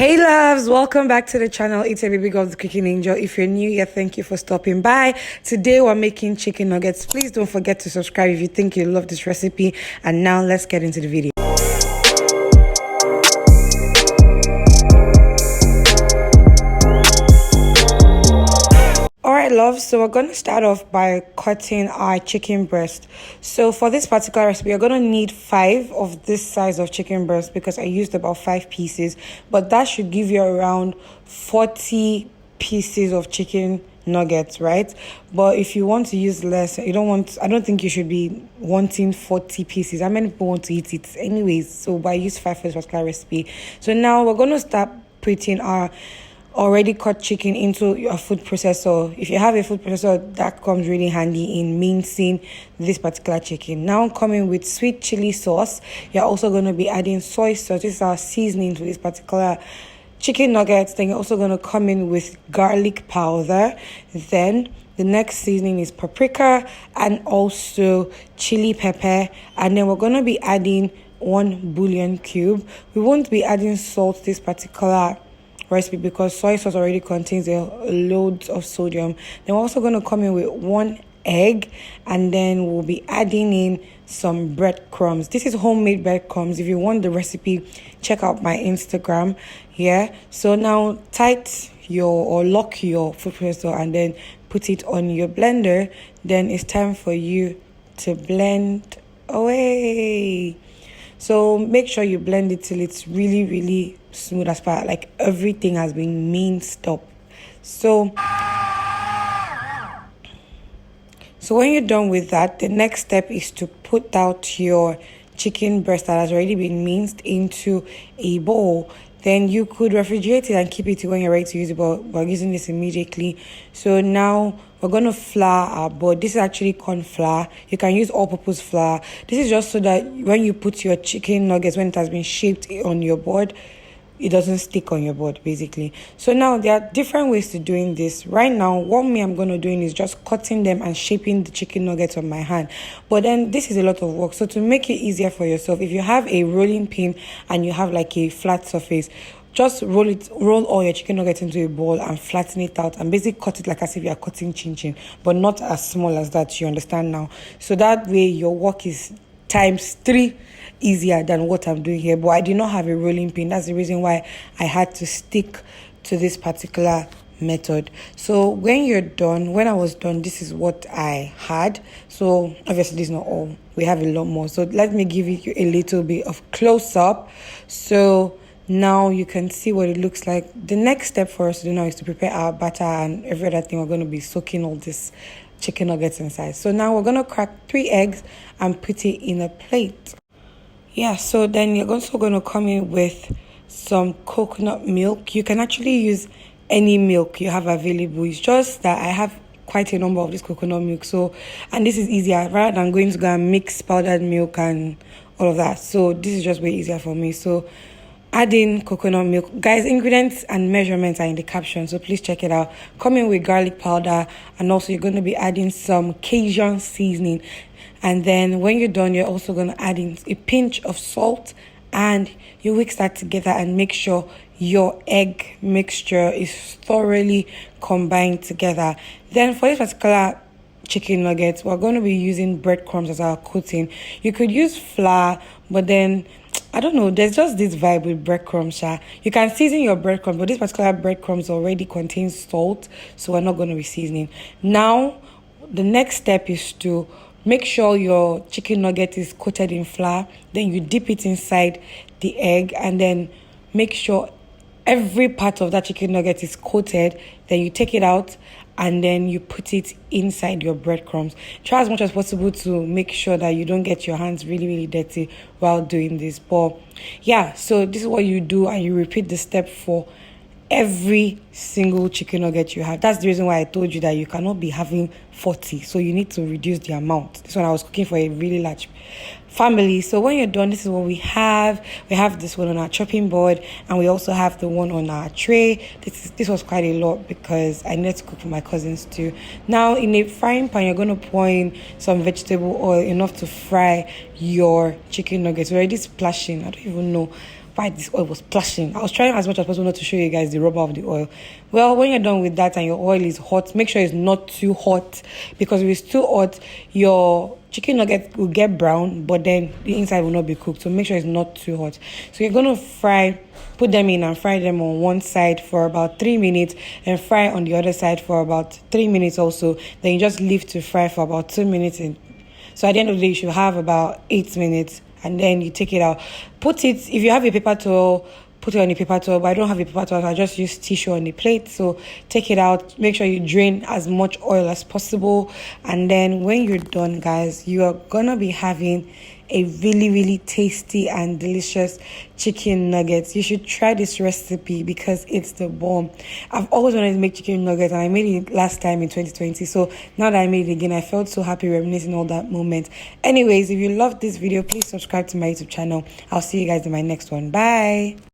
Hey loves, welcome back to the channel. It's a baby girl, the cooking angel. If you're new here, thank you for stopping by. Today we're making chicken nuggets. Please don't forget to subscribe if you think you love this recipe. And now let's get into the video. Alright loves, so we're going to start off by cutting our chicken breast. So for this particular recipe, you're going to need 5 of this size of chicken breast because I used about 5 pieces, but that should give you around 40 pieces of chicken nuggets, right? But if you want to use less, I don't think you should be wanting 40 pieces. How many people want to eat it anyways? So but I use 5 for this particular recipe. So now we're going to start putting our already cut chicken into your food processor. If you have a food processor, that comes really handy in mincing this particular chicken. Now coming with sweet chili sauce, you're also going to be adding soy sauce. This is our seasoning to this particular chicken nuggets. Then you're also going to come in with garlic powder. Then the next seasoning is paprika and also chili pepper. And then we're going to be adding 1 Bullion Cube. We won't be adding salt to this particular recipe because soy sauce already contains a load of sodium. Then we're also going to come in with 1 egg, and then we'll be adding in some breadcrumbs. This is homemade breadcrumbs. If you want the recipe, check out my Instagram. So now lock your food processor and then put it on your blender. Then it's time for you to blend away. So make sure you blend it till it's really, really smooth as far like everything has been minced up. So when you're done with that, the next step is to put out your chicken breast that has already been minced into a bowl. Then you could refrigerate it and keep it when you're ready to use it, but we're using this immediately. So now we're going to flour our board. This is actually corn flour. You can use all-purpose flour. This is just so that when you put your chicken nuggets, when it has been shaped on your board, it doesn't stick on your board, basically. So now there are different ways to doing this. Right now, what I'm going to doing is just cutting them and shaping the chicken nuggets on my hand. But then this is a lot of work. So to make it easier for yourself, if you have a rolling pin and you have like a flat surface, just roll all your chicken nuggets into a bowl and flatten it out and basically cut it like as if you are cutting chin chin, but not as small as that, you understand now. So that way your work is times 3 easier than what I'm doing here. But I did not have a rolling pin. That's the reason why I had to stick to this particular method. So when I was done, this is what I had. So obviously this is not all. We have a lot more. So let me give you a little bit of close up. So now you can see what it looks like. The next step for us to do now is to prepare our batter and every other thing. We're going to be soaking all this chicken nuggets inside. So now we're going to crack 3 eggs and put it in a plate. So then you're also going to come in with some coconut milk. You can actually use any milk you have available. It's just that I have quite a number of this coconut milk. And this is easier rather than going to go and mix powdered milk and all of that. So this is just way easier for me. So add in coconut milk. Guys, ingredients and measurements are in the caption, so please check it out. Come in with garlic powder, and also you're going to be adding some Cajun seasoning. And then when you're done, you're also going to add in a pinch of salt, and you mix that together and make sure your egg mixture is thoroughly combined together. Then for this particular chicken nuggets, we're going to be using breadcrumbs as our coating. You could use flour, but then I don't know, there's just this vibe with breadcrumbs. You can season your breadcrumbs, but this particular breadcrumbs already contains salt, so we're not going to be seasoning. Now, the next step is to make sure your chicken nugget is coated in flour. Then you dip it inside the egg, and then make sure every part of that chicken nugget is coated. Then you take it out, and then you put it inside your breadcrumbs. Try as much as possible to make sure that you don't get your hands really, really dirty while doing this. But so this is what you do, and you repeat the step for every single chicken nugget you have. That's the reason why I told you that you cannot be having 40. So you need to reduce the amount. This one I was cooking for a really large family. So when you're done, this is what we have. We have this one on our chopping board, and we also have the one on our tray. This was quite a lot because I needed to cook for my cousins too. Now in a frying pan, you're going to pour in some vegetable oil, enough to fry your chicken nuggets. We're already splashing. I don't even know. why this oil was splashing. I was trying as much as possible not to show you guys the rubber of the oil. Well, when you're done with that and your oil is hot, make sure it's not too hot, because if it's too hot, your chicken nugget will get brown, but then the inside will not be cooked. So make sure it's not too hot. So you're going to put them in and fry them on one side for about 3 minutes, and fry on the other side for about 3 minutes also. Then you just leave to fry for about 2 minutes. So at the end of the day, you should have about 8 minutes, and then you take it out. If you have a paper towel, put it on a paper towel, but I don't have a paper towel, so I just use tissue on the plate. So take it out, make sure you drain as much oil as possible, and then when you're done, guys, you are gonna be having a really, really tasty and delicious chicken nuggets. You should try this recipe because it's the bomb. I've always wanted to make chicken nuggets, and I made it last time in 2020. So now that I made it again, I felt so happy reminiscing all that moment. Anyways, if you loved this video, please subscribe to my YouTube channel. I'll see you guys in my next one. Bye.